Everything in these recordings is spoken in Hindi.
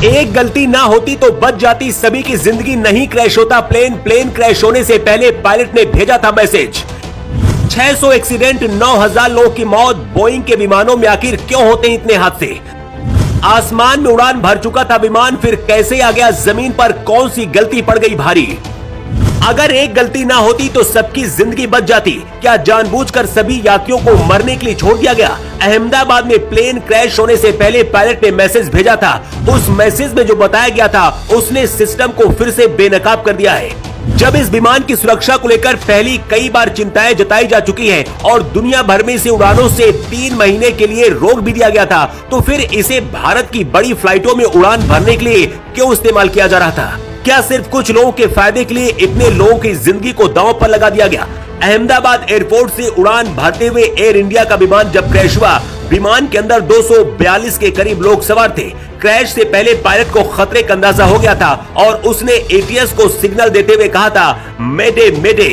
एक गलती ना होती तो बच जाती सभी की जिंदगी, नहीं क्रैश होता प्लेन क्रैश होने से पहले पायलट ने भेजा था मैसेज। 600 एक्सीडेंट, 9000 लोगों की मौत, बोइंग के विमानों में आखिर क्यों होते हैं इतने हादसे? आसमान में उड़ान भर चुका था विमान, फिर कैसे आ गया जमीन पर? कौन सी गलती पड़ गई भारी? अगर एक गलती ना होती तो सबकी जिंदगी बच जाती। क्या जानबूझकर सभी यात्रियों को मरने के लिए छोड़ दिया गया? अहमदाबाद में प्लेन क्रैश होने से पहले पायलट ने मैसेज भेजा था। उस मैसेज में जो बताया गया था उसने सिस्टम को फिर से बेनकाब कर दिया है। जब इस विमान की सुरक्षा को लेकर पहली कई बार चिंताएं जताई जा चुकी हैं और दुनिया भर में इसे उड़ानों से 3 महीने के लिए रोक भी दिया गया था, तो फिर इसे भारत की बड़ी फ्लाइटों में उड़ान भरने के लिए क्यों इस्तेमाल किया जा रहा था? क्या सिर्फ कुछ लोगों के फायदे के लिए इतने लोगों की जिंदगी को दांव पर लगा दिया गया? अहमदाबाद एयरपोर्ट से उड़ान भरते हुए एयर इंडिया का विमान जब क्रैश हुआ, विमान के अंदर 242 के करीब लोग सवार थे। क्रैश से पहले पायलट को खतरे का अंदाजा हो गया था और उसने एटीएस को सिग्नल देते हुए कहा था, मेडे मेडे।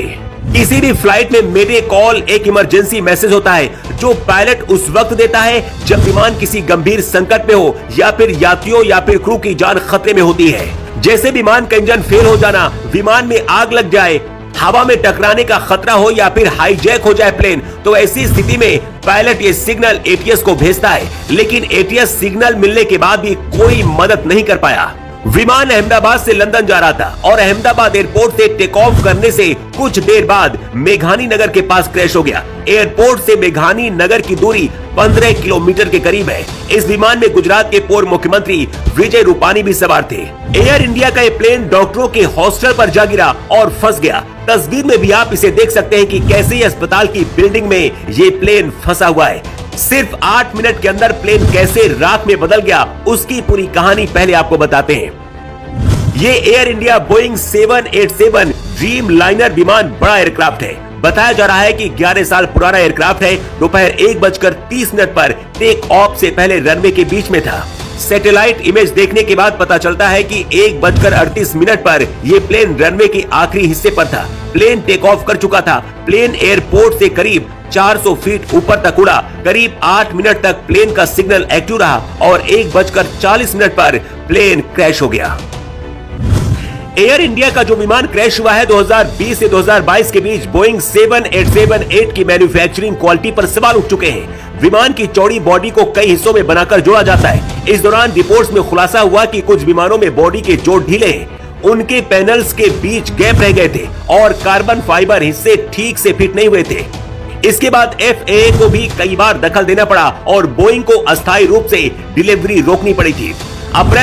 किसी भी फ्लाइट में मेडे कॉल एक इमरजेंसी मैसेज होता है जो पायलट उस वक्त देता है जब विमान किसी गंभीर संकट में हो या फिर यात्रियों या फिर क्रू की जान खतरे में होती है। जैसे विमान का इंजन फेल हो जाना, विमान में आग लग जाए, हवा में टकराने का खतरा हो या फिर हाईजैक हो जाए प्लेन, तो ऐसी स्थिति में पायलट ये सिग्नल एटीएस को भेजता है। लेकिन एटीएस सिग्नल मिलने के बाद भी कोई मदद नहीं कर पाया। विमान अहमदाबाद से लंदन जा रहा था और अहमदाबाद एयरपोर्ट से टेक ऑफ करने से कुछ देर बाद मेघानी नगर के पास क्रैश हो गया। एयरपोर्ट से मेघानी नगर की दूरी 15 किलोमीटर के करीब है। इस विमान में गुजरात के पूर्व मुख्यमंत्री विजय रूपानी भी सवार थे। एयर इंडिया का ये प्लेन डॉक्टरों के हॉस्टल पर जा गिरा और फंस गया। तस्वीर में भी आप इसे देख सकते हैं कि कैसे अस्पताल की बिल्डिंग में ये प्लेन फंसा हुआ है। सिर्फ 8 मिनट के अंदर प्लेन कैसे राख में बदल गया, उसकी पूरी कहानी पहले आपको बताते हैं। ये air India Boeing 787 dream liner विमान बड़ा एयरक्राफ्ट है। बताया जा रहा है कि 11 साल पुराना एयरक्राफ्ट है। दोपहर 1:30 पर टेक ऑफ से पहले रनवे के बीच में था। सैटेलाइट इमेज देखने के बाद पता चलता है कि 1:38 पर यह प्लेन रनवे के आखिरी हिस्से पर था। प्लेन टेक ऑफ कर चुका था। प्लेन एयरपोर्ट से करीब 400 फीट ऊपर तक उड़ा। करीब 8 मिनट तक प्लेन का सिग्नल एक्टिव रहा और 1:40 पर प्लेन क्रैश हो गया। एयर इंडिया का जो विमान क्रैश हुआ है 2020 से 2022 के बीच बोइंग 787-8 की मैन्युफैक्चरिंग क्वालिटी पर सवाल उठ चुके हैं। विमान की चौड़ी बॉडी को कई हिस्सों में बनाकर जोड़ा जाता है। इस दौरान रिपोर्ट्स में खुलासा हुआ कि कुछ विमानों में बॉडी के जोड़ ढीले हैं, उनके पैनल्स के बीच गैप रह गए थे और कार्बन फाइबर हिस्से ठीक से फिट नहीं हुए थे। इसके बाद FAA को भी कई बार दखल देना पड़ा और बोइंग को अस्थायी रूप से डिलीवरी रोकनी पड़ी थी। अप्रैल